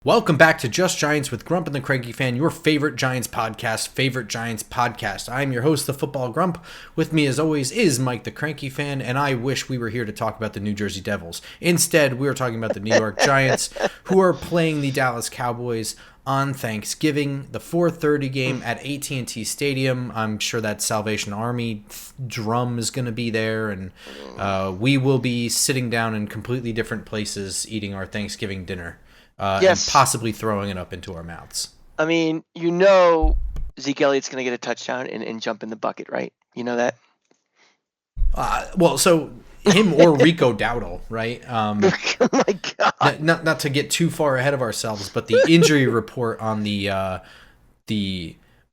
Welcome back to Just Giants with Grump and the Cranky Fan, your favorite Giants podcast. I'm your host, the Football Grump. With me, as always, is Mike the Cranky Fan, and I wish we were here to talk about the New Jersey Devils. Instead, we are talking about the New York Giants, who are playing the Dallas Cowboys on Thanksgiving, the 4:30 game at AT&T Stadium. I'm sure that Salvation Army drum is going to be there, and we will be sitting down in completely different places eating our Thanksgiving dinner. Yes. And possibly throwing it up into our mouths. I mean, Zeke Elliott's going to get a touchdown and jump in the bucket, right? You know that? So him or Rico Dowdle, right? Oh my God. Not to get too far ahead of ourselves, but the injury report on the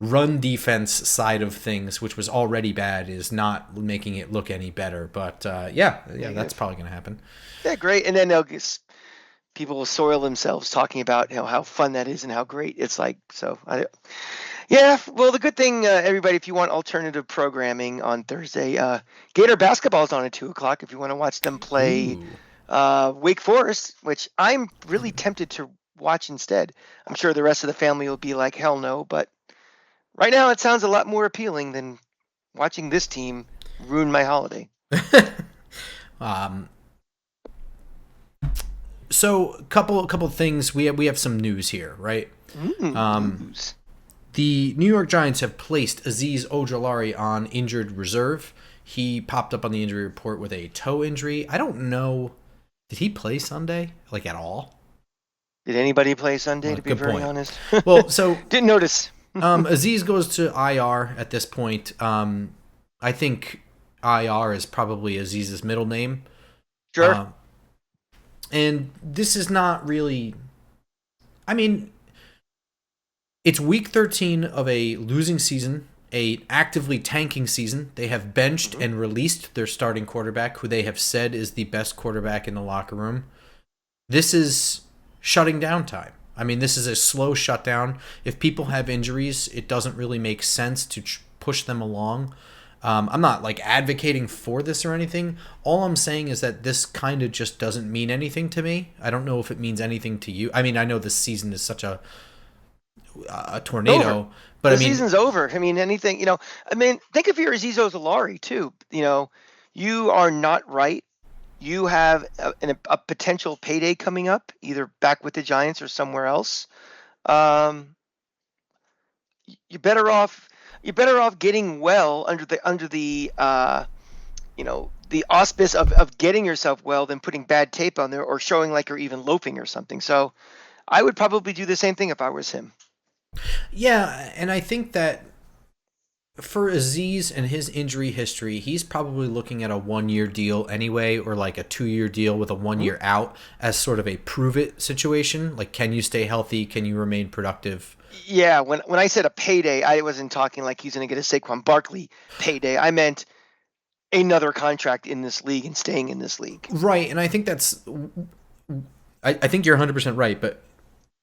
run defense side of things, which was already bad, is not making it look any better. But that's probably going to happen. Yeah, great. And then people will soil themselves talking about how fun that is and how great it's like. So, well, the good thing, everybody, if you want alternative programming on Thursday, Gator basketball is on at 2 o'clock if you want to watch them play Wake Forest, which I'm really tempted to watch instead. I'm sure the rest of the family will be like, hell no, but right now it sounds a lot more appealing than watching this team ruin my holiday. So a couple of things. We have some news here, right? News. The New York Giants have placed Azeez Ojulari on injured reserve. He popped up on the injury report with a toe injury. I don't know. Did he play Sunday, at all? Did anybody play Sunday, to be very honest? Well, so didn't notice. Azeez goes to IR at this point. I think IR is probably Azeez's middle name. Sure. And this is not really... I mean, it's week 13 of a losing season, a actively tanking season. They have benched and released their starting quarterback, who they have said is the best quarterback in the locker room. This is shutting down time. I mean, this is a slow shutdown. If people have injuries, it doesn't really make sense to push them along. I'm not advocating for this or anything. All I'm saying is that this kind of just doesn't mean anything to me. I don't know if it means anything to you. I mean, I know this season is such a tornado, over. But the season's over. I mean, anything, think of your Azeez Ojulari too. You are not right. You have a potential payday coming up, either back with the Giants or somewhere else. You're better off getting well under the the auspice of getting yourself well than putting bad tape on there or showing like you're even loafing or something. So I would probably do the same thing if I was him. Yeah, and I think that for Azeez and his injury history, he's probably looking at a 1-year deal anyway, or a 2-year deal with a 1-year out as sort of a prove-it situation. Can you stay healthy? Can you remain productive? Yeah, when I said a payday, I wasn't talking like he's going to get a Saquon Barkley payday. I meant another contract in this league and staying in this league. Right, and I think I think you're 100% right, but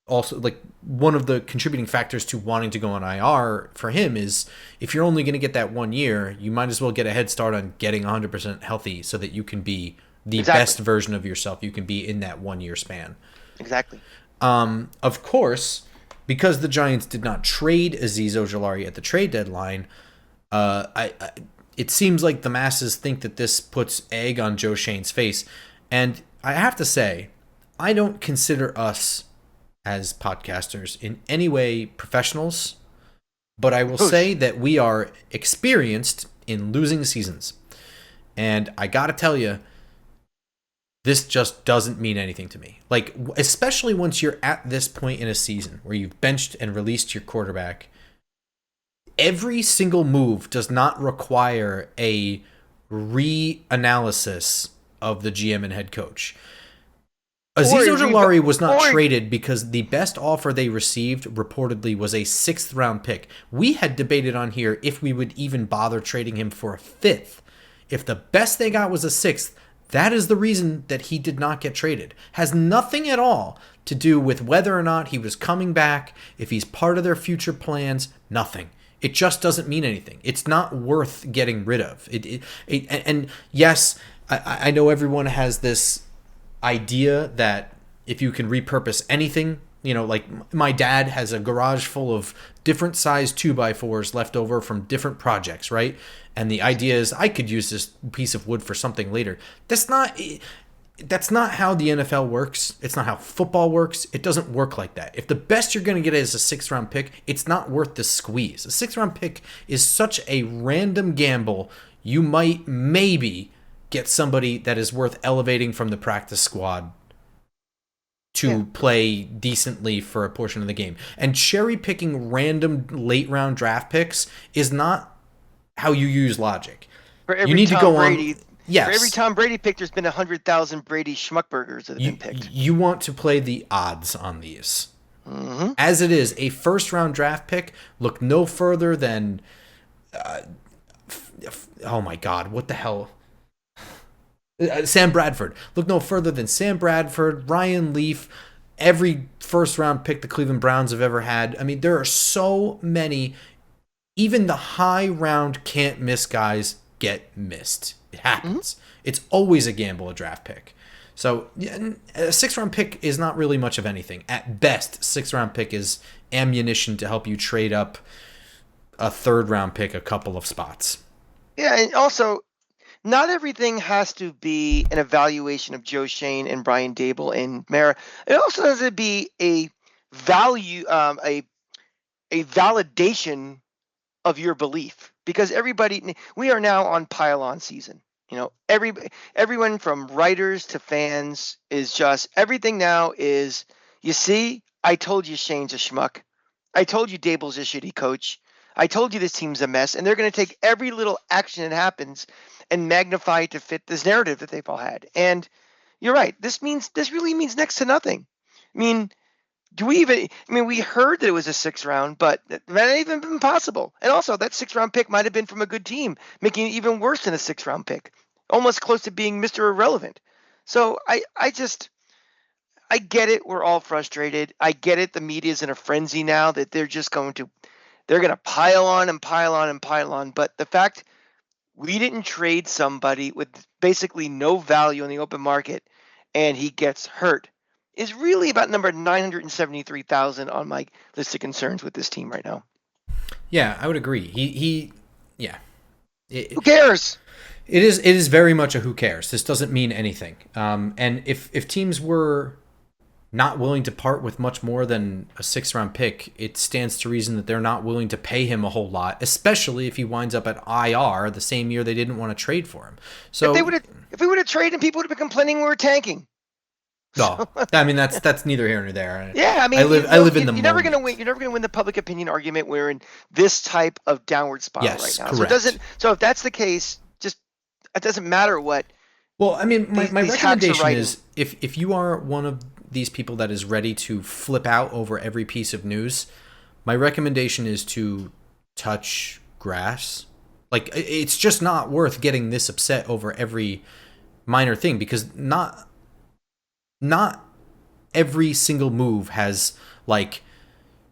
also one of the contributing factors to wanting to go on IR for him is if you're only going to get that 1 year, you might as well get a head start on getting 100% healthy so that you can be the best version of yourself you can be in that 1 year span. Exactly. Of course, because the Giants did not trade Azeez Ojulari at the trade deadline, it seems like the masses think that this puts egg on Joe Shane's face. And I have to say, I don't consider us as podcasters in any way professionals, but I will say that we are experienced in losing seasons. And I got to tell you, this just doesn't mean anything to me. Especially once you're at this point in a season where you've benched and released your quarterback, every single move does not require a reanalysis of the GM and head coach. Azeez Ojulari was not traded because the best offer they received reportedly was a 6th round pick. We had debated on here if we would even bother trading him for a 5th. If the best they got was a 6th, that is the reason that he did not get traded. Has nothing at all to do with whether or not he was coming back, if he's part of their future plans, nothing. It just doesn't mean anything. It's not worth getting rid of. And yes, I know everyone has this idea that if you can repurpose anything like my dad has a garage full of different size 2x4s left over from different projects, right? And the idea is I could use this piece of wood for something later. That's not how the NFL works. It's not how football works. It doesn't work like that. If the best you're going to get is a 6th-round pick, it's not worth the squeeze. A 6th-round pick is such a random gamble. You might maybe get somebody that is worth elevating from the practice squad to play decently for a portion of the game. And cherry picking random late round draft picks is not how you use logic. For every You need Tom to go Brady, on. Yes. For every Tom Brady pick, there's been 100,000 Brady Schmuckburgers that have been picked. You want to play the odds on these. Mm-hmm. As it is, a first-round draft pick, look no further than... oh my God, what the hell? Sam Bradford. Look no further than Sam Bradford, Ryan Leaf, every first-round pick the Cleveland Browns have ever had. I mean, there are so many. Even the high-round can't-miss guys get missed. It happens. It's always a gamble, a draft pick. So a 6th-round pick is not really much of anything. At best, 6th-round pick is ammunition to help you trade up a 3rd-round pick a couple of spots. Yeah, and also, not everything has to be an evaluation of Joe Shane and Brian Daboll and Mara. It also has to be a value, a validation of your belief, because we are now on pile-on season. Everyone from writers to fans is just, everything now is, you see, I told you Shane's a schmuck. I told you Daboll's a shitty coach. I told you this team's a mess. And they're going to take every little action that happens and magnify it to fit this narrative that they've all had. And you're right. This really means next to nothing. I mean, we heard that it was a 6th round, but that might even been possible. And also, that 6th-round pick might have been from a good team, making it even worse than a 6th-round pick, almost close to being Mr. Irrelevant. So I get it. We're all frustrated. I get it. The media's in a frenzy now that they're going to pile on and pile on and pile on. But the fact we didn't trade somebody with basically no value in the open market and he gets hurt is really about number 973,000 on my list of concerns with this team right now. Yeah, I would agree. Who cares? It is very much a who cares. This doesn't mean anything. And if teams were not willing to part with much more than a 6th-round pick, it stands to reason that they're not willing to pay him a whole lot, especially if he winds up at IR the same year they didn't want to trade for him. So if we would have traded him, people would have been complaining we were tanking. No, I mean that's neither here nor there. Yeah, I mean, I live in the. You're never going to win. You're never going to win the public opinion argument. We're in this type of downward spiral right now. Correct. So if that's the case, just it doesn't matter what. Well, I mean, my recommendation is if you are one of these people that is ready to flip out over every piece of news, my recommendation is to touch grass. Like, it's just not worth getting this upset over every minor thing, because not every single move has like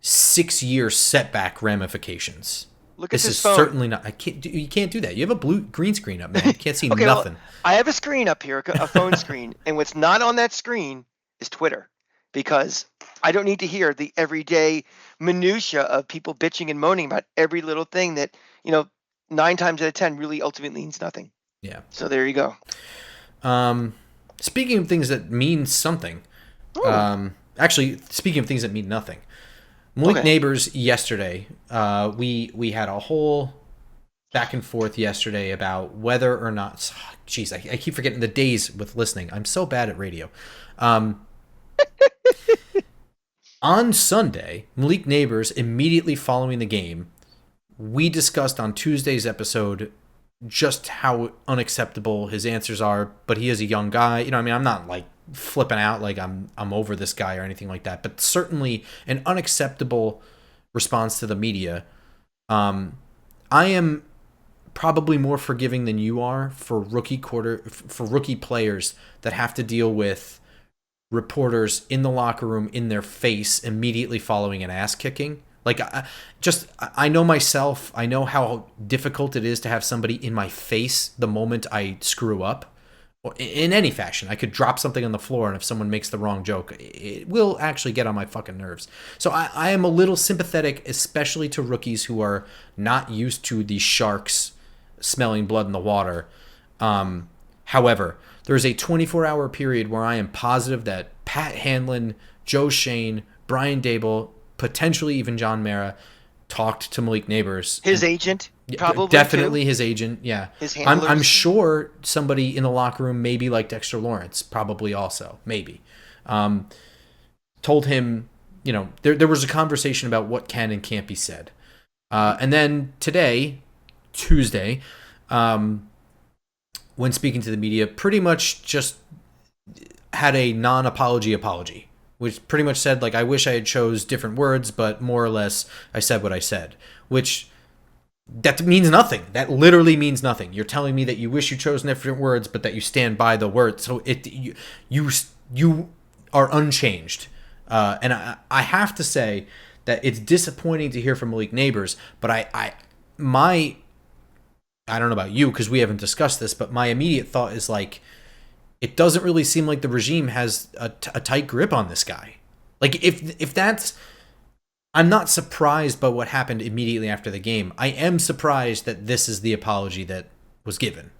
6-year setback ramifications. Look at this is phone. Certainly not. You can't do that. You have a green screen up, man. You can't see nothing. Well, I have a screen up here, a phone screen, and what's not on that screen is Twitter, because I don't need to hear the everyday minutia of people bitching and moaning about every little thing that 9 times out of 10 really ultimately means nothing. Yeah. So there you go. Speaking of things that mean something, actually, speaking of things that mean nothing, Malik Neighbors yesterday, we had a whole back and forth yesterday about whether or not. Geez, I keep forgetting the days with listening. I'm so bad at radio. On Sunday, Malik Neighbors, immediately following the game, we discussed on Tuesday's episode just how unacceptable his answers are, but he is a young guy. I mean, I'm not like flipping out like I'm over this guy or anything like that, but certainly an unacceptable response to the media. I am probably more forgiving than you are for rookie players that have to deal with reporters in the locker room in their face immediately following an ass kicking. Like, I know myself. I know how difficult it is to have somebody in my face the moment I screw up. or in any fashion. I could drop something on the floor, and if someone makes the wrong joke, it will actually get on my fucking nerves. So I am a little sympathetic, especially to rookies who are not used to the sharks smelling blood in the water. However, there's a 24-hour period where I am positive that Pat Hanlon, Joe Shane, Brian Daboll, potentially even John Mara, talked to Malik Neighbors. His agent, probably definitely too. his agent. Yeah, His handlers. I'm sure somebody in the locker room, maybe like Dexter Lawrence, probably also maybe, told him. There was a conversation about what can and can't be said, and then today, Tuesday, when speaking to the media, pretty much just had a non-apology, which pretty much said, like, I wish I had chose different words, but more or less I said what I said, which that means nothing. That literally means nothing. You're telling me that you wish you chose different words, but that you stand by the words. So you are unchanged. And I have to say that it's disappointing to hear from Malik Neighbors, but I don't know about you because we haven't discussed this, but my immediate thought is like, it doesn't really seem like the regime has a tight grip on this guy. Like if that's, I'm not surprised by what happened immediately after the game. I am surprised that this is the apology that was given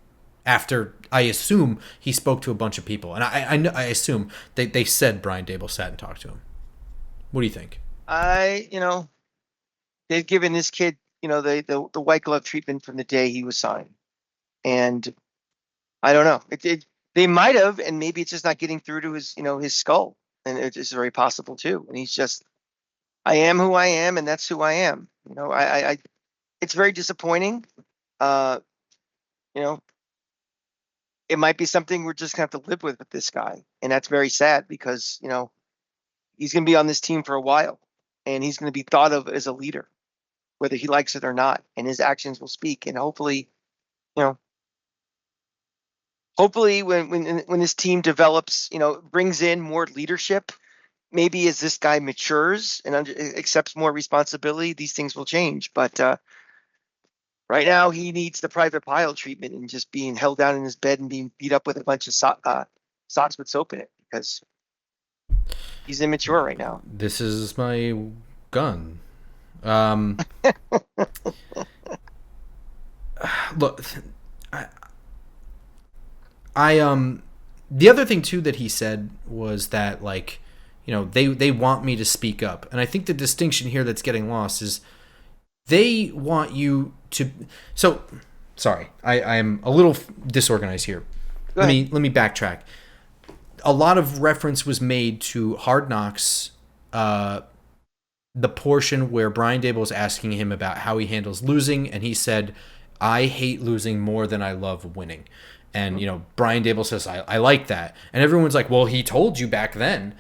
after, I assume, he spoke to a bunch of people, and I assume they said Brian Daboll sat and talked to him. What do you think? They've given this kid, the white glove treatment from the day he was signed, and I don't know. They might have, and maybe it's just not getting through to his skull, and it's very possible too. And he's just, I am who I am, and that's who I am. It's very disappointing. It might be something we're just gonna have to live with this guy, and that's very sad because he's gonna be on this team for a while, and he's gonna be thought of as a leader, whether he likes it or not, and his actions will speak. And hopefully, when this team develops, brings in more leadership, maybe as this guy matures and accepts more responsibility, these things will change. But right now, he needs the private pile treatment and just being held down in his bed and being beat up with a bunch of socks with soap in it because he's immature right now. This is my gun. Look, the other thing too that he said was that, like, they want me to speak up, and I think the distinction here that's getting lost is they want you to. So, sorry, I am a little disorganized here. Let me backtrack. A lot of reference was made to Hard Knocks, the portion where Brian Daboll was asking him about how he handles losing, and he said, "I hate losing more than I love winning." And, Brian Daboll says, I like that. And everyone's like, well, he told you back then.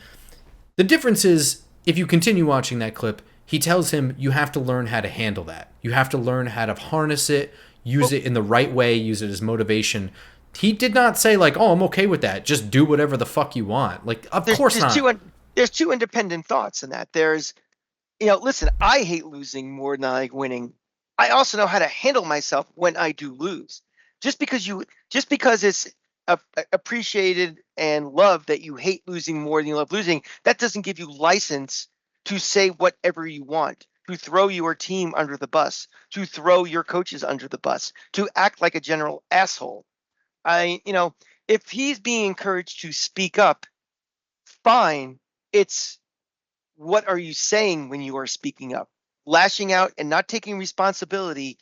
The difference is, if you continue watching that clip, he tells him you have to learn how to handle that. You have to learn how to harness it, use it in the right way, use it as motivation. He did not say, like, oh, I'm okay with that. Just do whatever the fuck you want. Like, of course not. There's two independent thoughts in that. There's, listen, I hate losing more than I like winning. I also know how to handle myself when I do lose. Just because it's appreciated and loved that you hate losing more than you love losing, that doesn't give you license to say whatever you want, to throw your team under the bus, to throw your coaches under the bus, to act like a general asshole. If he's being encouraged to speak up, fine. It's, what are you saying when you are speaking up? Lashing out and not taking responsibility.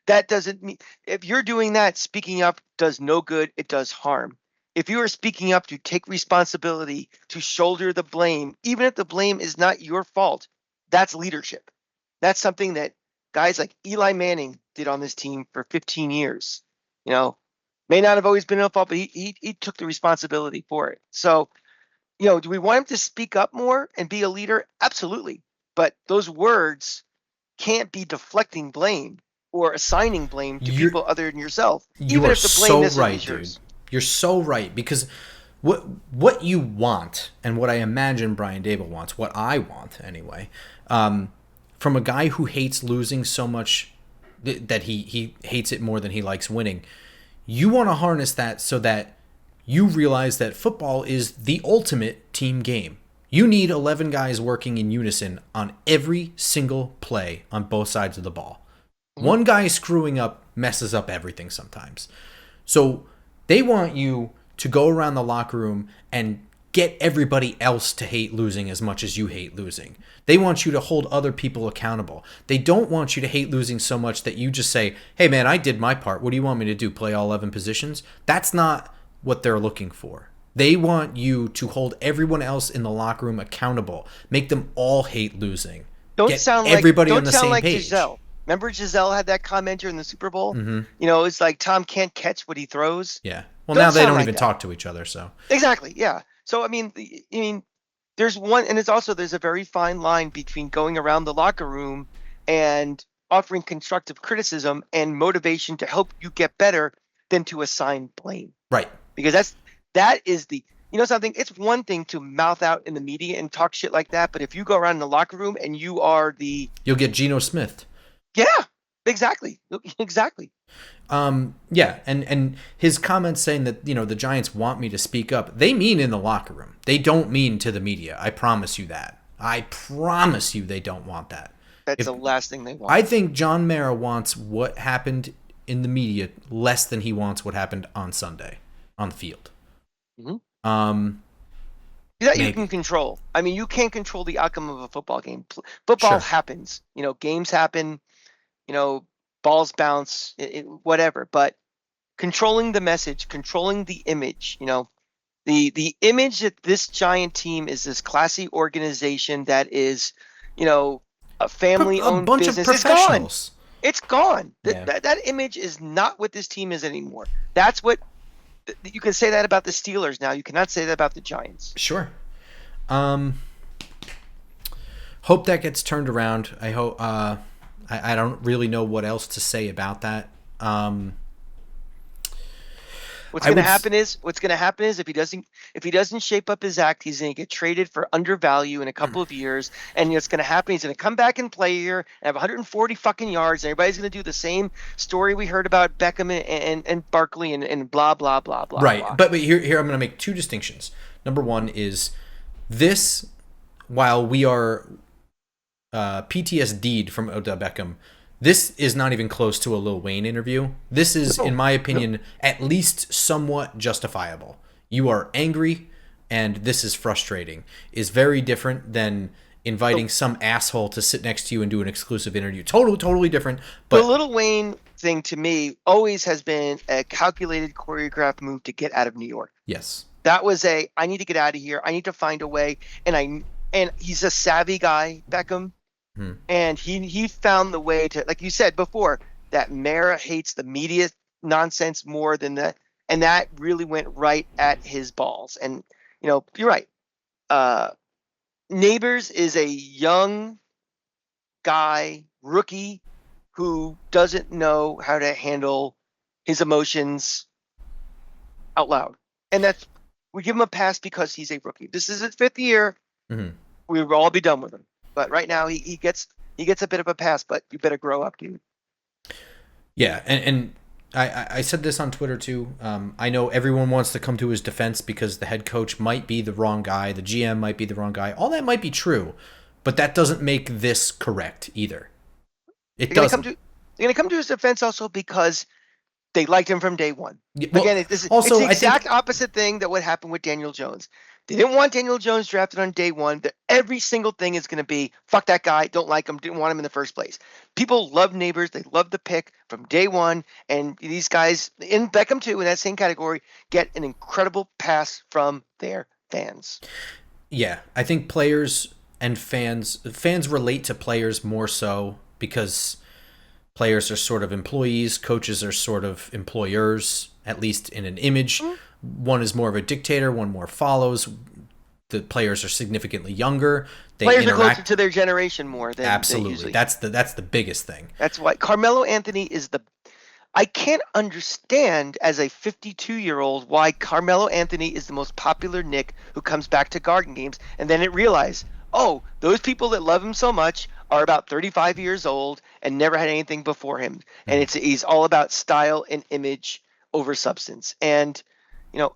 That doesn't mean, if you're doing that, speaking up does no good. It does harm. If you are speaking up to take responsibility, to shoulder the blame, even if the blame is not your fault, that's leadership. That's something that guys like Eli Manning did on this team for 15 years. May not have always been their fault, but he took the responsibility for it. So, do we want him to speak up more and be a leader? Absolutely. But those words can't be deflecting blame or assigning blame to people other than yourself, even if the blame is yours. Dude. You're so right, because what you want, and what I imagine Brian Daboll wants, what I want anyway, from a guy who hates losing so much that he hates it more than he likes winning, you want to harness that so that you realize that football is the ultimate team game. You need 11 guys working in unison on every single play on both sides of the ball. One guy screwing up messes up everything sometimes. So they want you to go around the locker room and get everybody else to hate losing as much as you hate losing. They want you to hold other people accountable. They don't want you to hate losing so much that you just say, hey man, I did my part. What do you want me to do? Play all 11 positions? That's not what they're looking for. They want you to hold everyone else in the locker room accountable. Make them all hate losing. Don't sound like everybody on don't the sound same like page. Giselle. Remember Giselle had that comment during the Super Bowl? Mm-hmm. You know, it's like Tom can't catch what he throws. Yeah. Well, Don't now they sound don't like even that. talk to each other, so. Exactly. Yeah. So I mean, there's one, and there's a very fine line between going around the locker room and offering constructive criticism and motivation to help you get better than to assign blame. Right. Because that is the something. It's one thing to mouth out in the media and talk shit like that, but if you go around in the locker room and you are you'll get Geno Smith. Yeah, exactly. Yeah, and his comments saying that the Giants want me to speak up, they mean in the locker room. They don't mean to the media. I promise you that. I promise you they don't want that. That's the last thing they want. I think John Mara wants what happened in the media less than he wants what happened on Sunday on the field. Mm-hmm. That you can control. I mean, you can't control the outcome of a football game. Football happens. Games happen. Balls bounce. Whatever. But controlling the message, controlling the image. The image that this Giant team is this classy organization that is, a family-owned bunch business. Of professionals. It's gone. Yeah. That image is not what this team is anymore. That's what. You can say that about the Steelers now. You cannot say that about the Giants. Sure. Hope that gets turned around. I hope. I don't really know what else to say about that. What's going to happen is if he doesn't shape up his act, he's going to get traded for undervalue in a couple of years. And what's going to happen? He's going to come back and play here and have 140 fucking yards. And everybody's going to do the same story we heard about Beckham and Barkley and blah blah blah blah. Right, blah. but here I'm going to make two distinctions. Number one is this: while we are PTSD'd from Odell Beckham, this is not even close to a Lil Wayne interview. This is, in my opinion, at least somewhat justifiable. You are angry, and this is frustrating. Is very different than inviting some asshole to sit next to you and do an exclusive interview. Totally different. But the Lil Wayne thing to me always has been a calculated, choreographed move to get out of New York. Yes, that was I need to get out of here. I need to find a way, and he's a savvy guy, Beckham. And he found the way to, like you said before, that Mara hates the media nonsense more than that, and that really went right at his balls. And you're right. Neighbors is a young guy, rookie, who doesn't know how to handle his emotions out loud, and we give him a pass because he's a rookie. This is his 5th year. We will all be done with him. But right now he gets a bit of a pass, but you better grow up, dude. Yeah, and I said this on Twitter too. I know everyone wants to come to his defense because the head coach might be the wrong guy, the GM might be the wrong guy. All that might be true, but that doesn't make this correct either. It doesn't. They're going to come to his defense also because they liked him from day one. Well, again, it's the exact opposite thing that would happen with Daniel Jones. They didn't want Daniel Jones drafted on day one. Every single thing is going to be, fuck that guy, don't like him, didn't want him in the first place. People love Neighbors. They love the pick from day one. And these guys, in Beckham too, in that same category, get an incredible pass from their fans. Yeah, I think players and fans relate to players more so because players are sort of employees, coaches are sort of employers, at least in an image. One is more of a dictator, one more follows. The players are significantly younger. Players are closer to their generation more than absolutely. That's the biggest thing. That's why Carmelo Anthony is I can't understand as a 52-year-old why Carmelo Anthony is the most popular Knick who comes back to Garden games, and then realize, those people that love him so much are about 35 years old and never had anything before him, and he's all about style and image over substance. And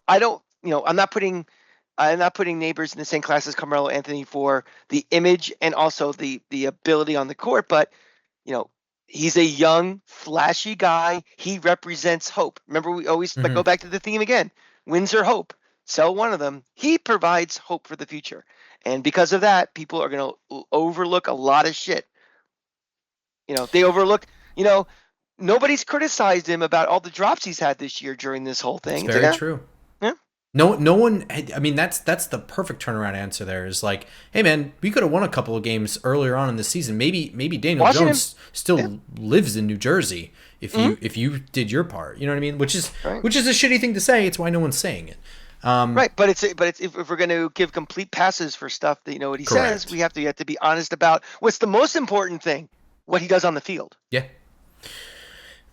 I don't, I'm not putting Neighbors in the same class as Carmelo Anthony for the image and also the ability on the court, but you know, he's a young, flashy guy. He represents hope. Remember, we always Hmm. go back to the theme again. Wins are hope. Sell one of them. He provides hope for the future. And because of that, people are going to overlook a lot of shit. They overlook, you know, nobody's criticized him about all the drops he's had this year during this whole It's thing. It's like, very true. yeah, No one. I mean, that's the perfect turnaround answer. There is like, hey man, we could have won a couple of games earlier on in the season. Maybe Daniel Washington, Jones yeah, still lives in New Jersey mm-hmm, if you did your part. You know what I mean? Which is right. which is a shitty thing to say. It's why no one's saying it. Right, but it's if we're going to give complete passes for stuff that what he says, Correct. we have to be honest about what's the most important thing, what he does on the field. Yeah.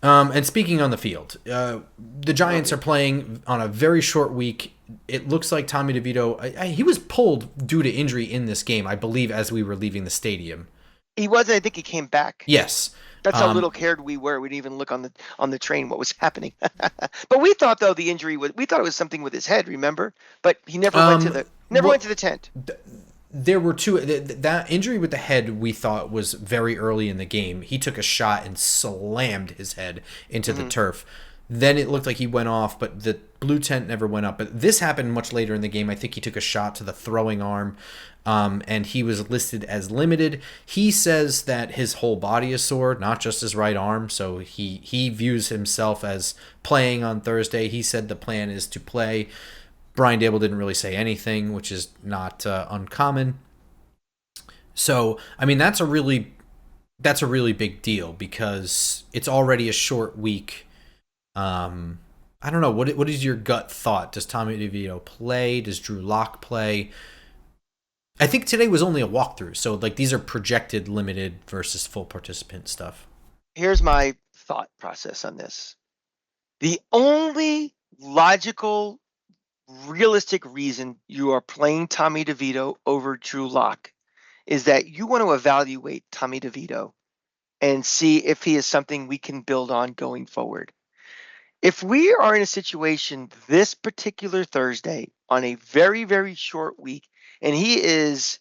And speaking on the field, the Giants are playing on a very short week. It looks like Tommy DeVito, he was pulled due to injury in this game, I believe, as we were leaving the stadium. He wasn't. I think he came back. Yes. That's how little cared we were. We didn't even look on the train what was happening. But we thought though the injury was. We thought it was something with his head. Remember? But he never went to the Well, tent. there were two. That injury with the head we thought was very early in the game. He took a shot and slammed his head into the turf. Then it looked like he went off, but the blue tent never went up. But this happened much later in the game. I think he took a shot to the throwing arm, and he was listed as limited. He says that his whole body is sore, not just his right arm. So he views himself as playing on Thursday. He said the plan is to play. Brian Daboll didn't really say anything, which is not uncommon. So, I mean, that's a really big deal because it's already a short week. I don't know. What is your gut thought? Does Tommy DeVito play? Does Drew Lock play? I think today was only a walkthrough, so like these are projected limited versus full participant stuff. Here's my thought process on this. The only logical, realistic reason you are playing Tommy DeVito over Drew Lock is that you want to evaluate Tommy DeVito and see if he is something we can build on going forward. If we are in a situation this particular Thursday on a very, very short week and he is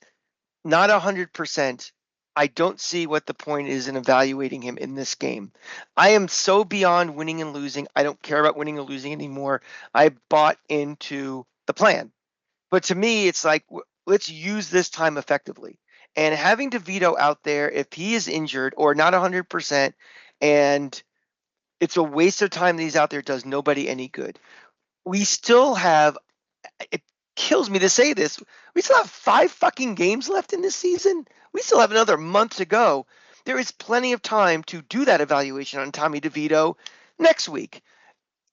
not 100%, I don't see what the point is in evaluating him in this game. I am so beyond winning and losing. I don't care about winning or losing anymore. I bought into the plan. But to me, it's like, let's use this time effectively. And having DeVito out there, if he is injured or not 100%, and it's a waste of time that he's out there, does nobody any good. We still have, it kills me to say this, we still have 5 fucking games left in this season. We still have another month to go. There is plenty of time to do that evaluation on Tommy DeVito next week.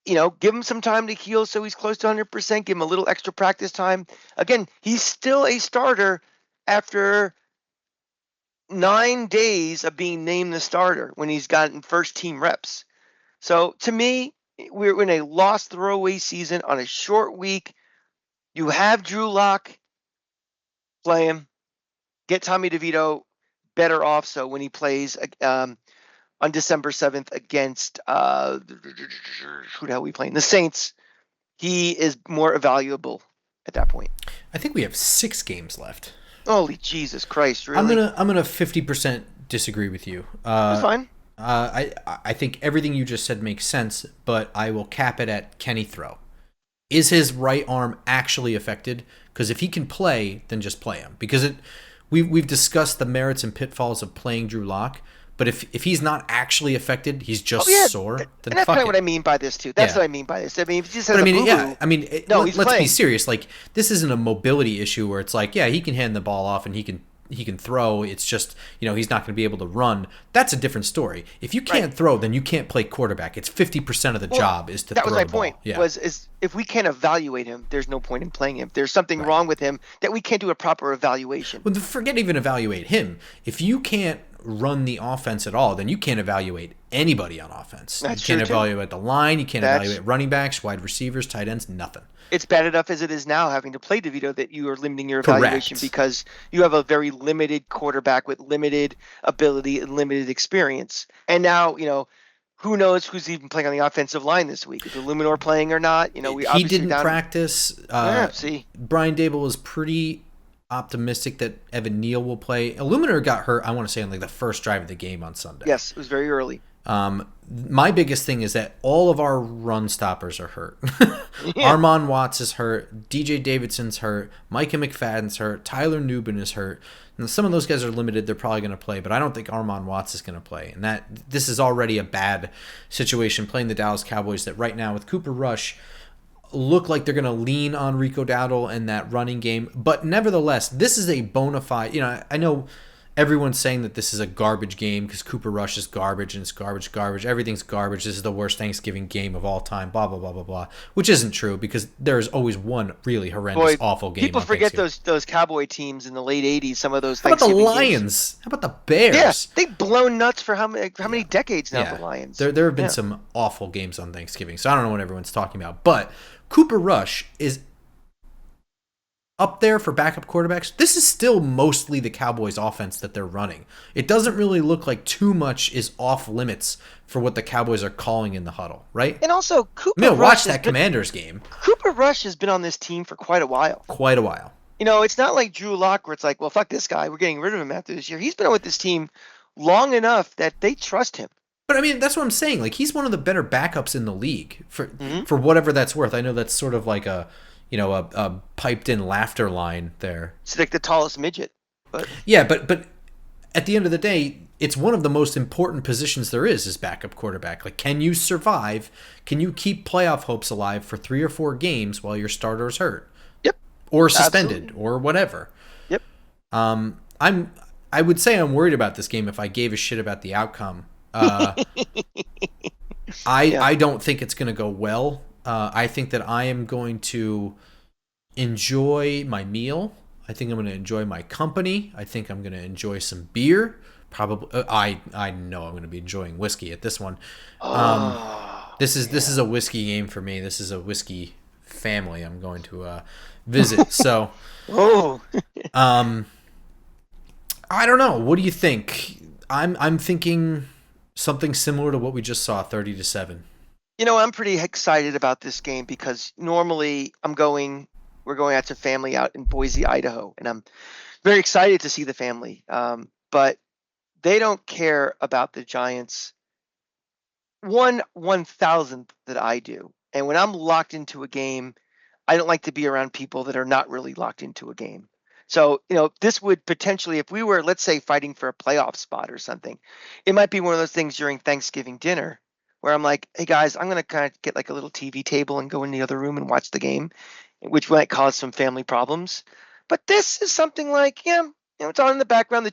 Give him some time to heal so he's close to 100%. Give him a little extra practice time. Again, he's still a starter after 9 days of being named the starter when he's gotten first team reps. So to me, we're in a lost throwaway season on a short week. You have Drew Lock, play him. Get Tommy DeVito better off so when he plays on December 7th against who the hell are we playing? The Saints, he is more valuable at that point. I think we have 6 games left. Holy Jesus Christ! Really? I'm gonna 50% disagree with you. That's fine. I think everything you just said makes sense, but I will cap it at can he throw? Is his right arm actually affected? Because if he can play, then just play him. Because we've discussed the merits and pitfalls of playing Drew Lock, but if he's not actually affected, he's just sore. Then and that's fuck kind it. of what I mean by this too. That's Yeah. what I mean by this. I mean, if he just has But I a mean, boo-boo, yeah. I mean, no, he's let's playing. be serious. Like this isn't a mobility issue where it's like, yeah, he can hand the ball off and he can throw. It's just he's not going to be able to run. That's a different story. If you can't throw, then you can't play quarterback. It's 50% of the job is to throw the ball. That was my point. Yeah. Is if we can't evaluate him, there's no point in playing him. There's something wrong with him that we can't do a proper evaluation. Well, forget even evaluate him. If you can't run the offense at all, then you can't evaluate anybody on offense. That's you can't true, evaluate the line. You can't evaluate running backs, wide receivers, tight ends, nothing. It's bad enough as it is now having to play DeVito that you are limiting your evaluation because you have a very limited quarterback with limited ability and limited experience. And now, who knows who's even playing on the offensive line this week? Is Illuminor playing or not? We He obviously are didn't down. practice. Yeah, see, Brian Daboll is pretty optimistic that Evan Neal will play. Illuminator got hurt, I want to say, on like the first drive of the game on Sunday. yes, it was very early. My biggest thing is that all of our run stoppers are hurt. Yeah. Armon Watts is hurt. DJ Davidson's hurt. Micah McFadden's hurt. Tyler Nubin is hurt. And some of those guys are limited. They're probably going to play, but I don't think Armon Watts is going to play. And this is already a bad situation playing the Dallas Cowboys that right now with Cooper Rush look like they're going to lean on Rico Dowdle and that running game. But nevertheless, this is a bona fide, I know everyone's saying that this is a garbage game because Cooper Rush is garbage and it's garbage. Everything's garbage. This is the worst Thanksgiving game of all time, blah, blah, blah, blah, blah, which isn't true because there's always one really horrendous, awful game. People forget those Cowboy teams in the late 80s, some of those How about the Thanksgiving Lions? games. How about the Bears? Yeah, they've blown nuts for how many decades now, the Lions. There have been some awful games on Thanksgiving, so I don't know what everyone's talking about. But Cooper Rush is up there for backup quarterbacks. This is still mostly the Cowboys offense that they're running. It doesn't really look like too much is off limits for what the Cowboys are calling in the huddle, right? And also, watch that Commanders game. Cooper Rush has been on this team for quite a while. It's not like Drew Lock where it's like, well, fuck this guy. We're getting rid of him after this year. He's been on with this team long enough that they trust him. But I mean, that's what I'm saying. Like, he's one of the better backups in the league for whatever that's worth. I know that's sort of like a piped in laughter line there. It's like the tallest midget. But yeah, but at the end of the day, it's one of the most important positions there is backup quarterback. Like, can you survive? Can you keep playoff hopes alive for 3 or 4 games while your starter is hurt? Yep. Or suspended or whatever. Yep. I would say I'm worried about this game if I gave a shit about the outcome. I don't think it's going to go well. I think that I am going to enjoy my meal. I think I'm going to enjoy my company. I think I'm going to enjoy some beer. Probably, I know I'm going to be enjoying whiskey at this one. This is a whiskey game for me. This is a whiskey family I'm going to visit. So, I don't know. What do you think? I'm thinking something similar to what we just saw, 30-7. I'm pretty excited about this game because normally we're going out to family out in Boise, Idaho, and I'm very excited to see the family. But they don't care about the Giants 1/1000th that I do. And when I'm locked into a game, I don't like to be around people that are not really locked into a game. So, this would potentially, if we were, let's say, fighting for a playoff spot or something, it might be one of those things during Thanksgiving dinner where I'm like, hey, guys, I'm going to kind of get like a little TV table and go in the other room and watch the game, which might cause some family problems. But this is something like, it's on in the background.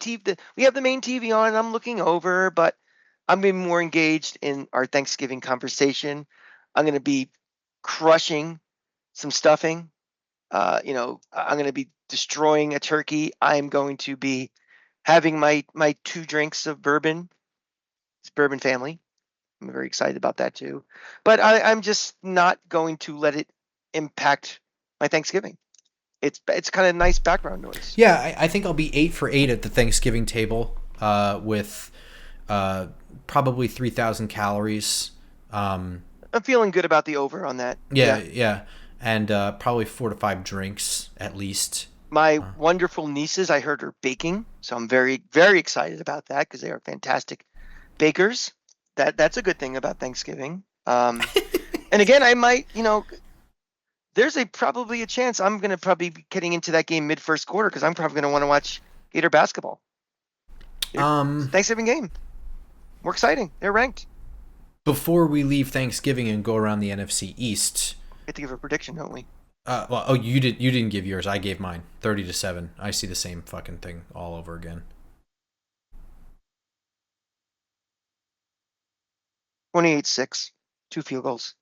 We have the main TV on and I'm looking over, but I'm being more engaged in our Thanksgiving conversation. I'm going to be crushing some stuffing. I'm going to be destroying a turkey. I'm going to be having my 2 drinks of bourbon. It's Bourbon Family. I'm very excited about that too. But I'm just not going to let it impact my Thanksgiving. It's kind of nice background noise. Yeah, I think I'll be 8 for 8 at the Thanksgiving table with probably 3,000 calories. I'm feeling good about the over on that. Yeah. And probably 4 to 5 drinks at least. My wonderful nieces, I heard, are baking, so I'm very, very excited about that because they are fantastic bakers. That's a good thing about Thanksgiving. And again, I might, there's probably a chance I'm going to probably be getting into that game mid first quarter because I'm probably going to want to watch Gator basketball. Thanksgiving game. More exciting. They're ranked. Before we leave Thanksgiving and go around the NFC East, we have to give a prediction, don't we? You didn't give yours. I gave mine. 30-7. I see the same fucking thing all over again. 28-6. 2 field goals.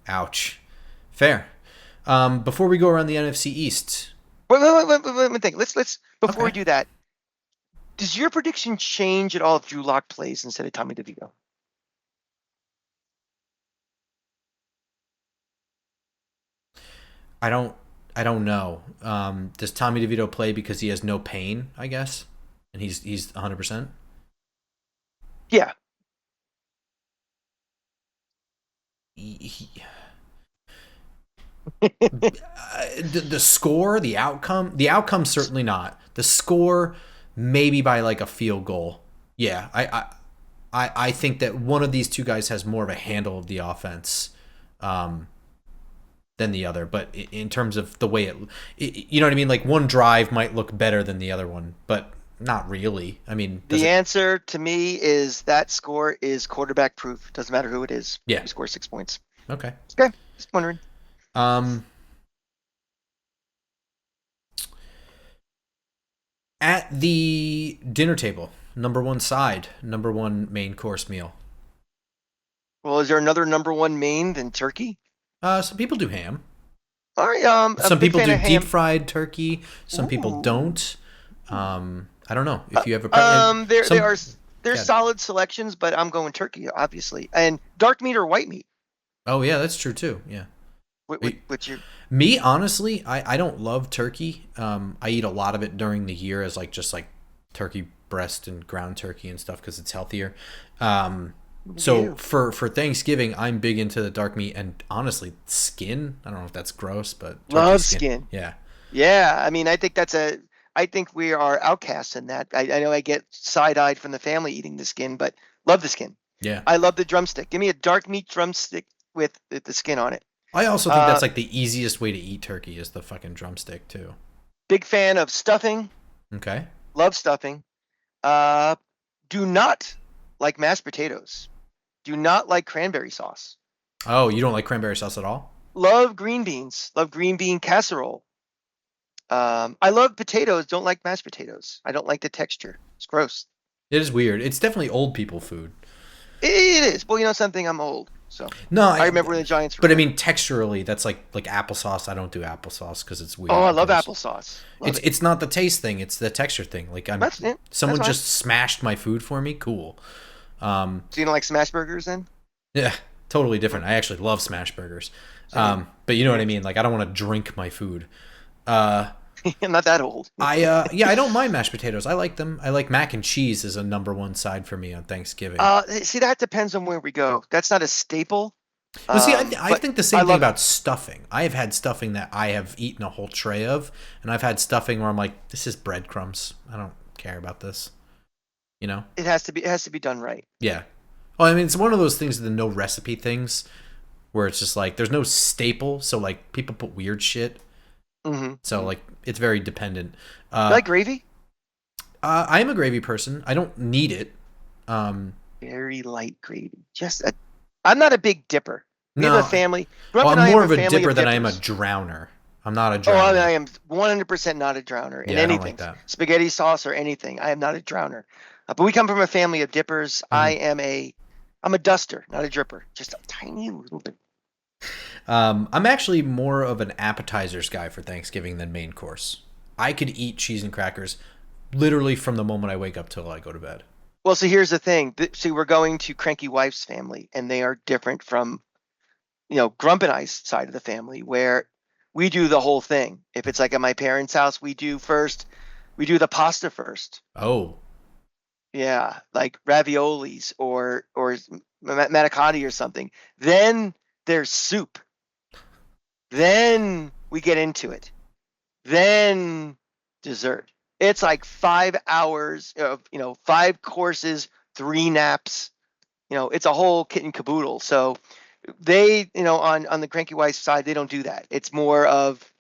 Ouch. Fair. Before we go around the NFC East. Wait, think. Let's before we do that, does your prediction change at all if Drew Lock plays instead of Tommy DeVito? I don't know. Does Tommy DeVito play because he has no pain, I guess? And he's 100%? Yeah. The score, the outcome certainly not. The score, maybe by like a field goal. Yeah, I think that one of these two guys has more of a handle of the offense than the other. But in terms of the way you know what I mean? Like one drive might look better than the other one, but not really. I mean, the answer to me is that score is quarterback proof. Doesn't matter who it is. Yeah. You score 6 points. Okay. Okay. Just wondering. At the dinner table, number one side, number one main course meal. Well, is there another number one main than turkey? Some people do ham. All right. Some people do deep ham. fried turkey. Some people don't. I don't know if you have a. There's solid selections, but I'm going turkey, obviously, and dark meat or white meat. Oh yeah, that's true too. Yeah. What's your... Me, honestly, I don't love turkey. I eat a lot of it during the year as just turkey breast and ground turkey and stuff because it's healthier. So for Thanksgiving, I'm big into the dark meat and honestly skin. I don't know if that's gross, but love skin. Yeah. Yeah, I mean, I think we are outcasts in that. I know I get side-eyed from the family eating the skin, but love the skin. Yeah. I love the drumstick. Give me a dark meat drumstick with the skin on it. I also think that's like the easiest way to eat turkey is the fucking drumstick too. Big fan of stuffing. Okay. Love stuffing. Do not like mashed potatoes. Do not like cranberry sauce. Oh, you don't like cranberry sauce at all? Love green beans. Love green bean casserole. I love potatoes. Don't like mashed potatoes. I don't like the texture. It's gross. It is weird. It's definitely old people food. It is. Well, you know something? I'm old. So no, I remember when the Giants were But good. I mean, texturally, that's like applesauce. I don't do applesauce because it's weird. Oh, I love applesauce. It's not the taste thing. It's the texture thing. Like someone just smashed my food for me. Cool. So you don't like smash burgers then? Yeah, totally different. I actually love smash burgers. But you know what I mean? Like I don't want to drink my food. I'm not that old. I don't mind mashed potatoes. I like them. I like mac and cheese as a number one side for me on Thanksgiving. See, that depends on where we go. That's not a staple. Well, see, I think the same thing about stuffing. I have had stuffing that I have eaten a whole tray of, and I've had stuffing where I'm like, this is breadcrumbs. I don't care about this. You know? It has to be done right. Yeah. Well, I mean, it's one of those things, the no recipe things, where it's just like there's no staple, so like people put weird shit. Mm-hmm. So like it's very dependent. You like gravy? I am a gravy person. I don't need it. Very light gravy. I'm not a big dipper. We have a family. I'm more of a dipper than I am a drowner. I'm not a drowner. Oh, I am 100% not a drowner in anything. I don't like that. Spaghetti sauce or anything. I am not a drowner. But we come from a family of dippers. Mm-hmm. I'm a duster, not a dripper. Just a tiny little bit. I'm actually more of an appetizers guy for Thanksgiving than main course. I could eat cheese and crackers literally from the moment I wake up till I go to bed. Well, so here's the thing. See, we're going to Cranky Wife's family, and they are different from, Grump and I's side of the family, where we do the whole thing. If it's like at my parents' house, we do the pasta first. Oh. Yeah, like raviolis or manicotti or something. Then there's soup. Then we get into it. Then dessert. It's like 5 hours of, 5 courses, 3 naps. It's a whole kit and caboodle. So they, on the Cranky Wife side, they don't do that. It's more of,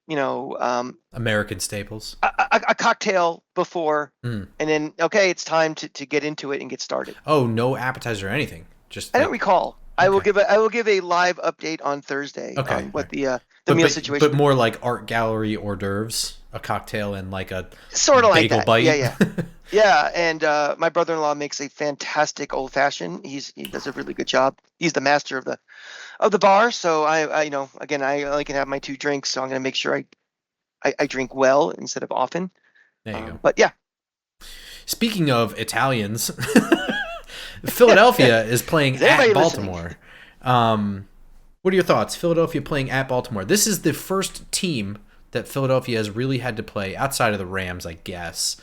American staples. A cocktail before, and then it's time to get into it and get started. Oh, no appetizer or anything. I don't recall. Okay. I will give a live update on Thursday on what the meal situation. But more like art gallery hors d'oeuvres, a cocktail and like a sort of like that. Bite. Yeah. Yeah, and my brother-in-law makes a fantastic old fashioned. He does a really good job. He's the master of the bar. So I again, I only can have my 2 drinks, so I'm going to make sure I drink well instead of often. There you go. But yeah. Speaking of Italians, Philadelphia is playing at Baltimore. What are your thoughts? Philadelphia playing at Baltimore. This is the first team that Philadelphia has really had to play outside of the Rams, I guess.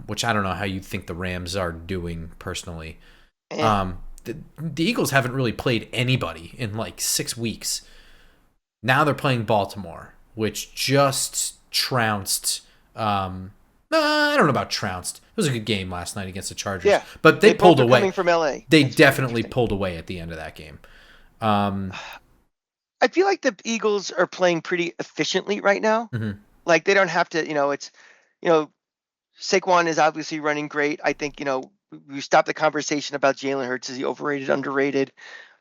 Which I don't know how you think the Rams are doing personally. the Eagles haven't really played anybody in like 6 weeks. Now they're playing Baltimore, which just trounced. I don't know about trounced. It was a good game last night against the Chargers. Yeah, But they pulled both are away. coming from LA. They That's definitely pulled away at the end of that game. I feel like the Eagles are playing pretty efficiently right now. Mhm. Like they don't have to, it's, Saquon is obviously running great. I think, we stopped the conversation about Jalen Hurts. Is he overrated, underrated?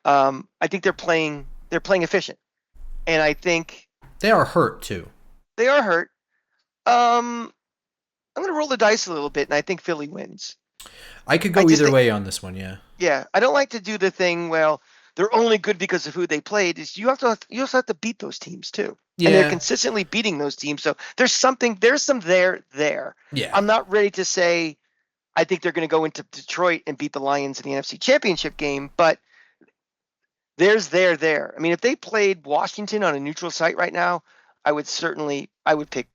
I think they're playing efficient. And I think They are hurt too. they are hurt. I'm going to roll the dice a little bit, and I think Philly wins. I could go either way on this one, yeah. Yeah, I don't like to do the thing, well, they're only good because of who they played. Is you also have to beat those teams too. Yeah. And they're consistently beating those teams. So there's some there. Yeah. I'm not ready to say I think they're going to go into Detroit and beat the Lions in the NFC Championship game, but there's there. I mean, if they played Washington on a neutral site right now, I would pick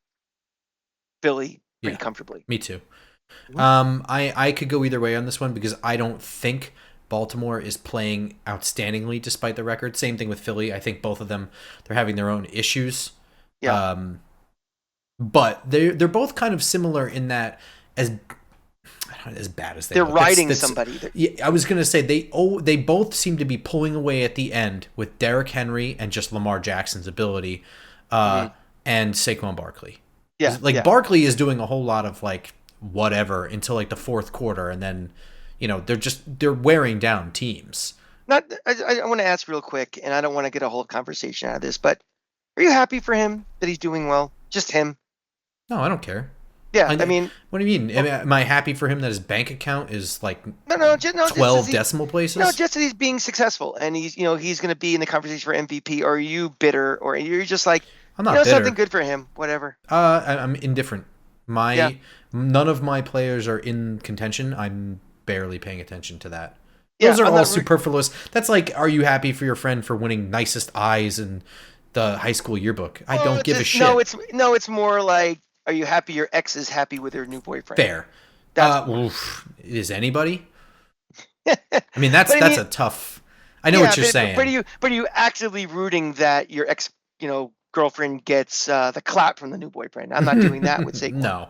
Philly pretty comfortably. Me too. I could go either way on this one because I don't think Baltimore is playing outstandingly despite the record. Same thing with Philly. I think both of them, they're having their own issues. Yeah. But they're both kind of similar in that as bad as they're riding somebody. Yeah, I was gonna say they both seem to be pulling away at the end with Derrick Henry and just Lamar Jackson's ability, and Saquon Barkley. Yeah, Barkley is doing a whole lot of like whatever until like the fourth quarter, and then they're wearing down teams. I want to ask real quick, and I don't want to get a whole conversation out of this, but are you happy for him that he's doing well? Just him? No, I don't care. Yeah, I mean, what do you mean? Am I happy for him that his bank account is like 12 decimal places? No, just that he's being successful, and he's going to be in the conversation for MVP. Or are you bitter, or you're just like, I'm not bitter. Something good for him, whatever. I'm indifferent. None of my players are in contention. I'm barely paying attention to that. Those are all superfluous. That's like, are you happy for your friend for winning nicest eyes in the high school yearbook? I don't give a shit. It's more like, are you happy your ex is happy with her new boyfriend? Fair. Is anybody? I mean, that's a tough. I know what you're saying. But are you actively rooting that your ex, girlfriend gets the clap from the new boyfriend? I'm not doing that with Saquon. No.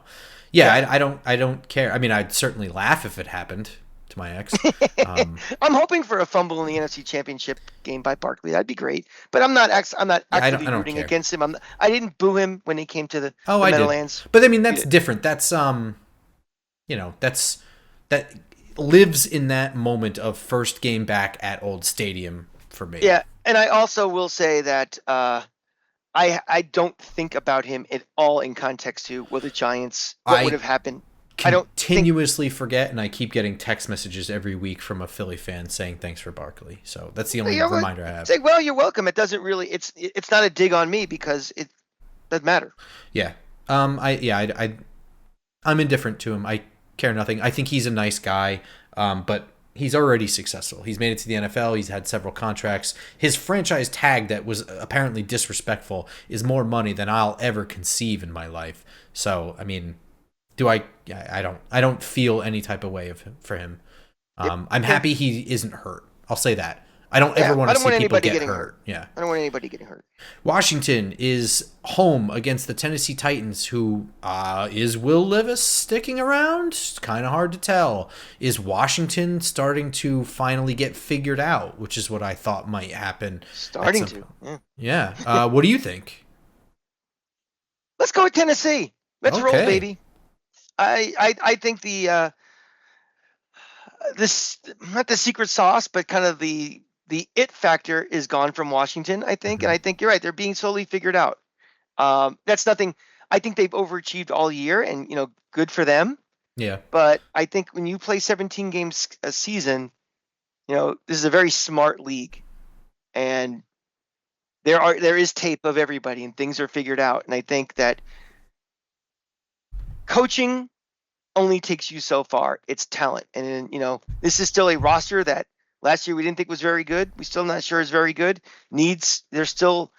Yeah. I don't care. I mean, I'd certainly laugh if it happened to my ex. I'm hoping for a fumble in the NFC Championship game by Barkley. That'd be great. But I'm not actively rooting against him. I didn't boo him when he came to the Meadowlands. But I mean, that's different. That's that lives in that moment of first game back at Old Stadium for me. Yeah, and I also will say that I don't think about him at all in context to the Giants. What would have happened? I don't continuously forget, and I keep getting text messages every week from a Philly fan saying thanks for Barkley. So that's the only reminder I have. Say, well, you're welcome. It doesn't really. It's not a dig on me because it doesn't matter. Yeah. I'm indifferent to him. I care nothing. I think he's a nice guy, but he's already successful. He's made it to the NFL. He's had several contracts. His franchise tag that was apparently disrespectful is more money than I'll ever conceive in my life. So, I mean, I don't feel any type of way for him. I'm happy he isn't hurt. I'll say that. I don't ever want to see people get hurt. Yeah. I don't want anybody getting hurt. Washington is home against the Tennessee Titans, who is Will Levis sticking around? It's kind of hard to tell. Is Washington starting to finally get figured out, which is what I thought might happen. Starting to. Yeah. What do you think? Let's go with Tennessee. Let's roll, baby. I think this not the secret sauce, but kind of the it factor is gone from Washington, I think. And I think you're right. They're being slowly figured out. That's nothing. I think they've overachieved all year, and, good for them. Yeah. But I think when you play 17 games a season, this is a very smart league, and there is tape of everybody, and things are figured out. And I think that coaching only takes you so far. It's talent. And, this is still a roster that last year we didn't think was very good. We're still not sure is very good. They are still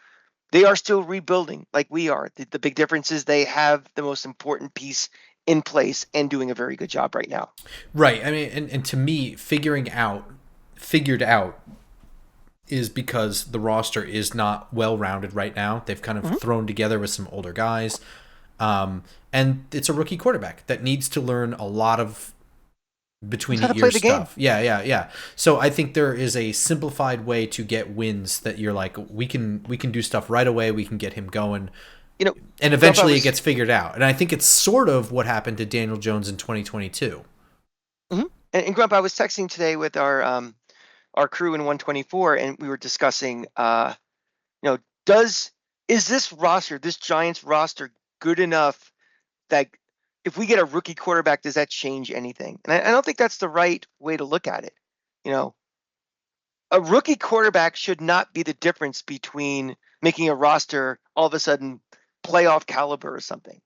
rebuilding like we are. The big difference is they have the most important piece in place and doing a very good job right now. Right. I mean, and to me, figuring out figured out is because the roster is not well rounded right now. They've kind of thrown together with some older guys. And it's a rookie quarterback that needs to learn a lot of between How the to play ears the game. stuff. Yeah. So I think there is a simplified way to get wins that you're like, we can do stuff right away. We can get him going. And eventually it gets figured out. And I think it's sort of what happened to Daniel Jones in 2022. Mm-hmm. And Grump, I was texting today with our crew in 124, and we were discussing, is this Giants roster good enough that if we get a rookie quarterback, does that change anything? And I don't think that's the right way to look at it. A rookie quarterback should not be the difference between making a roster all of a sudden playoff caliber or something.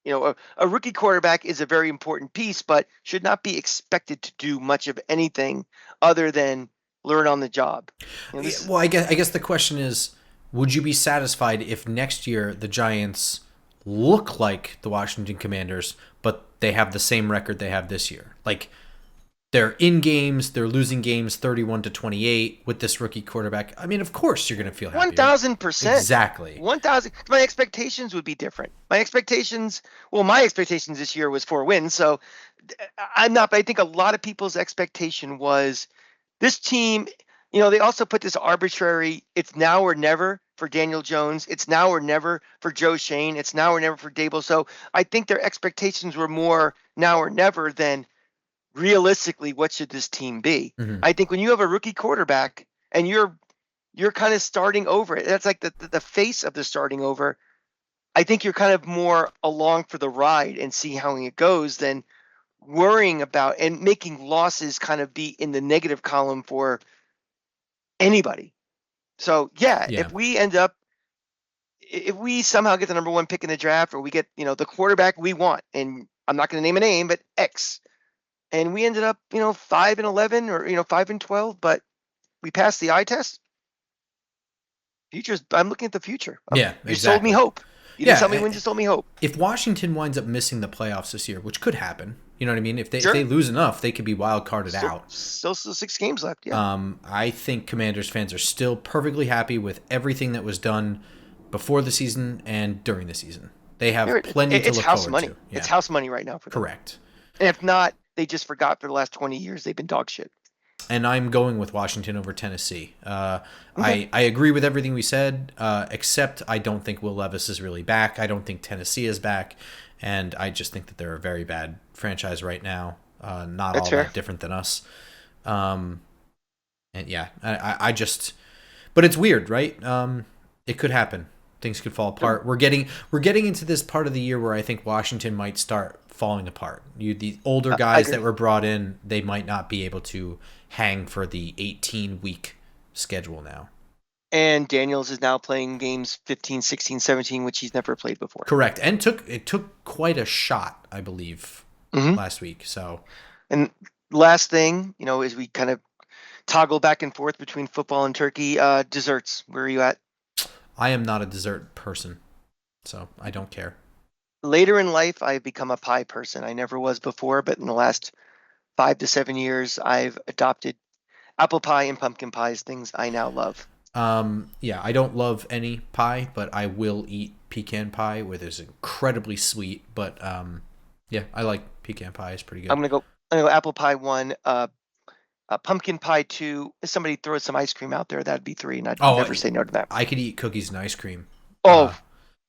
A rookie quarterback is a very important piece, but should not be expected to do much of anything other than learn on the job. Well, I guess the question is, would you be satisfied if next year the Giants look like the Washington Commanders, but they have the same record they have this year? Like, they're in games, they're losing games 31-28 with this rookie quarterback. I mean, of course you're going to feel happy. 1,000%. Exactly. 1,000. My expectations would be different. My expectations this year was 4 wins. So I'm not, but I think a lot of people's expectation was this team, they also put this arbitrary, it's now or never for Daniel Jones. It's now or never for Joe Shane. It's now or never for Daboll. So I think their expectations were more now or never than realistically, what should this team be? Mm-hmm. I think when you have a rookie quarterback and you're kind of starting over, that's like the face of the starting over. I think you're kind of more along for the ride and see how it goes than worrying about and making losses kind of be in the negative column for anybody. So yeah. If we somehow get the number 1 pick in the draft, or we get, the quarterback we want, and I'm not going to name a name, but X, and we ended up, 5-11 or 5-12, but we passed the eye test. I'm looking at the future. Exactly. You sold me hope. You didn't tell me when, you sold me hope. If Washington winds up missing the playoffs this year, which could happen, you know what I mean? If they lose enough, they could be wild carded out. Still 6 games left. Yeah. I think Commanders fans are still perfectly happy with everything that was done before the season and during the season. They have plenty to look forward to. Yeah. It's house money right now for them. Correct. And if not, they just forgot for the last 20 years they've been dog shit. And I'm going with Washington over Tennessee. I agree with everything we said, except I don't think Will Levis is really back. I don't think Tennessee is back. And I just think that they're a very bad franchise right now. Not That's all fair. That different than us. And yeah, I just... But it's weird, right? It could happen. Things could fall apart. We're getting into this part of the year where I think Washington might start falling apart. The older guys that were brought in, they might not be able to hang for the 18-week schedule now. And Daniels is now playing games 15, 16, 17, which he's never played before. Correct. And it took quite a shot, I believe, last week. So, and last thing, as we kind of toggle back and forth between football and turkey, desserts. Where are you at? I am not a dessert person, so I don't care. Later in life, I've become a pie person. I never was before, but in the last 5 to 7 years, I've adopted apple pie and pumpkin pie as things I now love. Yeah, I don't love any pie, but I will eat pecan pie, where it's incredibly sweet. But yeah, I like pecan pie. It's pretty good. I'm gonna go apple pie 1, pumpkin pie 2. If somebody throws some ice cream out there, that'd be 3, and I'd never say no to that. I could eat cookies and ice cream. Oh.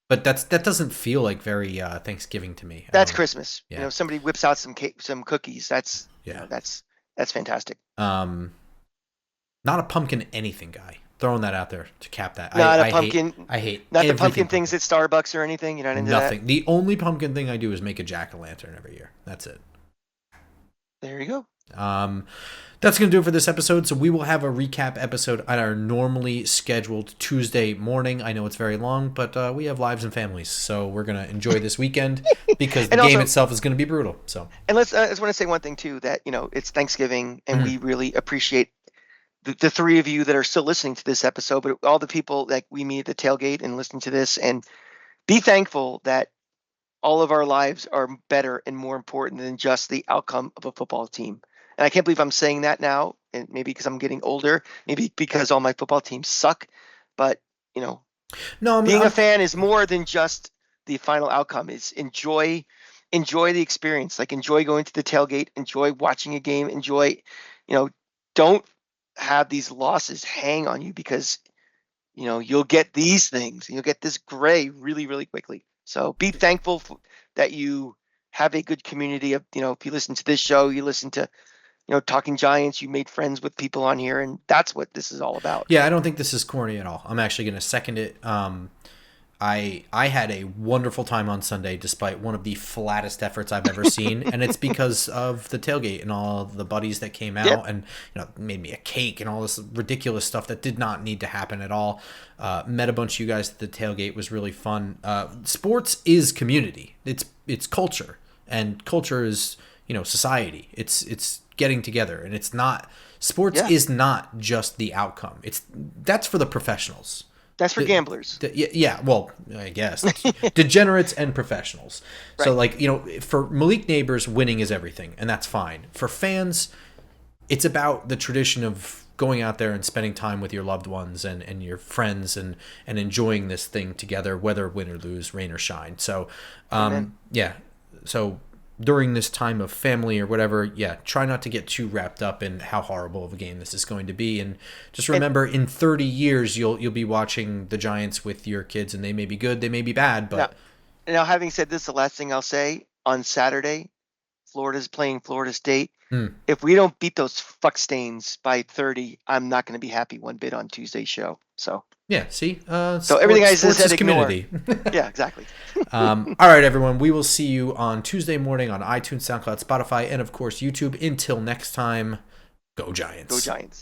But that doesn't feel like very Thanksgiving to me. That's Christmas. Yeah. Somebody whips out some cookies. That's that's fantastic. Not a pumpkin anything guy. Throwing that out there to cap that. Not a pumpkin. I hate not the pumpkin things at Starbucks or anything. You're not into nothing. That? The only pumpkin thing I do is make a jack-o'-lantern every year. That's it. There you go. That's going to do it for this episode. So we will have a recap episode on our normally scheduled Tuesday morning. I know it's very long, but we have lives and families. So we're going to enjoy this weekend because the game itself is going to be brutal. So, and I just want to say one thing too, that, it's Thanksgiving and we really appreciate the 3 of you that are still listening to this episode, but all the people that we meet at the tailgate and listen to this, and be thankful that all of our lives are better and more important than just the outcome of a football team. And I can't believe I'm saying that now, and maybe because I'm getting older, maybe because all my football teams suck. But No, being a fan is more than just the final outcome. It's enjoy the experience. Like, enjoy going to the tailgate, enjoy watching a game, don't have these losses hang on you, because you'll get these things, and you'll get this gray really, really quickly. So be thankful that you have a good community of, if you listen to this show, you listen to, Talking Giants, you made friends with people on here, and that's what this is all about. Yeah, I don't think this is corny at all. I'm actually going to second it. I had a wonderful time on Sunday, despite one of the flattest efforts I've ever seen, and it's because of the tailgate and all the buddies that came out, Yep. and made me a cake and all this ridiculous stuff that did not need to happen at all. Met a bunch of you guys at the tailgate, was really fun. Sports is community. It's culture, and culture is society. It's getting together, and it's not sports is not just the outcome. That's for the professionals. That's for gamblers. Yeah, well, I guess degenerates and professionals. Right. So for Malik Neighbors, winning is everything, and that's fine. For fans, it's about the tradition of going out there and spending time with your loved ones and your friends and enjoying this thing together, whether win or lose, rain or shine. So so during this time of family or whatever, try not to get too wrapped up in how horrible of a game this is going to be, and just remember, in 30 years you'll be watching the Giants with your kids, and they may be good, they may be bad, but now having said this, the last thing I'll say, on Saturday, Florida's playing Florida State. If we don't beat those fuck stains by 30, I'm not going to be happy one bit on Tuesday's show. So see, so everything I just said, community. Yeah, exactly. All right, everyone, we will see you on Tuesday morning on iTunes, SoundCloud, Spotify, and of course YouTube. Until next time, go Giants. Go Giants.